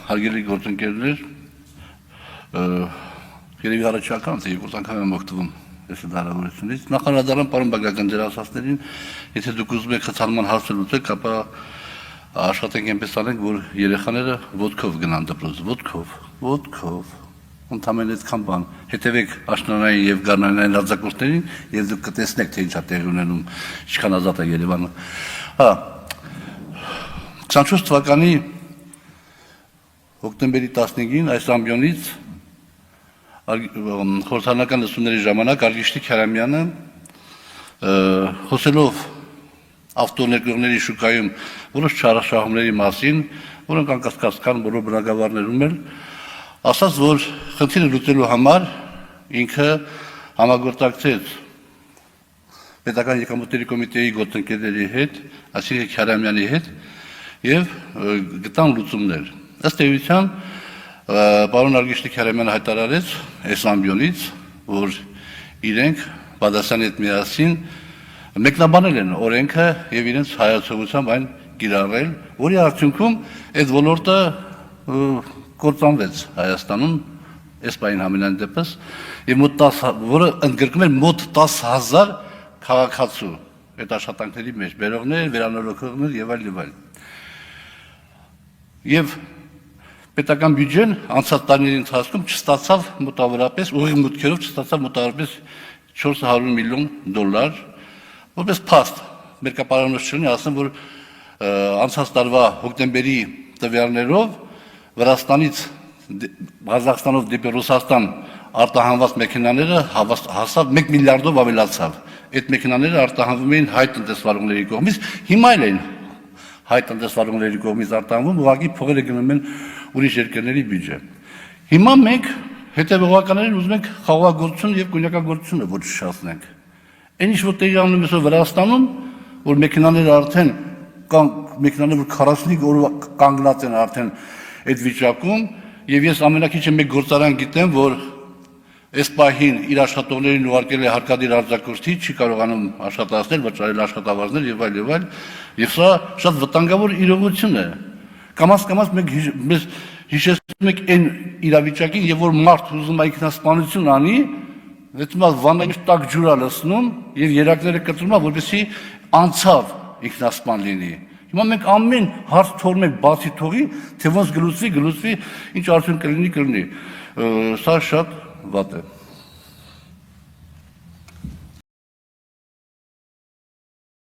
Հարգելի գործընկերներ, երևի առաջական թե երկու անգամ եմ օգտվում այս հնարավորությունից։ Նախանձարան պարոն Բագրատյան ձեր ասածներին, եթե դուք ուզում եք խցանման հարցը լուծեք, ապա աշխատենք այնպես անենք, որ երեխաները ոտքով գնան դպրոց, ոտքով, ընդամենը այդքան բան, հետևեք աշնանային եւ գարնանային արձակուրդներին եւ դուք կտեսնեք, թե ինչ է տեղի ունենում, ինչքան ազատ է Երևանը։ 24 թվականի հոկտեմբերի 15-ին այս ամբիոնից խորհրդարանական լսումների ժամանակ Արգիշտի Քարամյանը խոսելով ավտոներկրողների շուկայում որոշ չարաշահումների մասին, որոնք անկասկած կան բոլոր բնակավարներում էլ, ասաց, որ խնդիրը լուծելու համար ինքը համագործակցեց պետական եկամուտների կոմիտեի գործընկերների հետ, այսինքն Քարամյանի հետ, եւ գտան լուծումներ։ Ըստ էության, պարոն Արգիշտի Քարամյանը հայտարարեց այս ամբիոնից, որ իրենք Բադասյանի հետ միասին մեկնաբանել են օրենքը եւ իրենց հայացողությամբ այն կիրառել, որի արդյունքում այդ ոլորտը կործանվեց Հայաստանում, այս պահին համենայն դեպս, եւ որը ընդգրկում էր մոտ 10,000 քաղաքացու այդ աշխատանքների մեջ, բերողներ, վերանորոգողներ եւ այլ։ Եվ պետական բյուջեն անցած տարիների ընթացքում չստացավ մոտավորապես, ուղիղ մուտքերով չստացավ մոտավորապես $400 միլիոն, որպես փաստ, մերկապարանոցությունի ասեմ, որ անցած տարվա հոկտեմբերի տվյալներով Վրաստանից Ղազախստանով դեպի Ռուսաստան արտահանված մեքենաները հասավ 1 միլիարդով ավելացավ։ Այդ մեքենաները արտահանվում էին հայ տնտեսվարողների կողմից, հիմա էլ են հայ տնտեսվարողների կողմից արտահանվում, ուղղակի փողերը գնում են ուրիշ երկրների բյուջե։ Հիմա մենք հետևողականներին ուզում ենք խաղաղագործություն եւ կոնյակագործությունը ոչնչացնենք։ Այն ինչ որ տեղի ունենում է Վրաստանում, որ մեքենաները արդեն կան, մեքենաները որ 45 օրվա կանգնած են արդեն այդ վիճակում, եւ ես ամենակիչը մեկ գործարան գիտեմ, որ այս պահին իր աշխատողներին ուղարկել է հարկադիր արձակուրդի, չի կարողանում աշխատացնել, վճարել աշխատավարձներ եւ այլ, եւ սա շատ վտանգավոր իրողություն է։ Կամաց մենք հիշեցնում ենք այն իրավիճակին, եւ որ մարդ ուզում է ինքնասպանություն անի, դեպի վանայից տակ ջուր է լցնում եւ երակները կտրում է, որպեսզի անցավ ինքնասպան լինի։ Հիմա մենք ամեն հարց թողնում ենք բացի թողի, թե ոնց գլուծվի, ինչ արդյունք կլինի։ Սա շատ վատ է։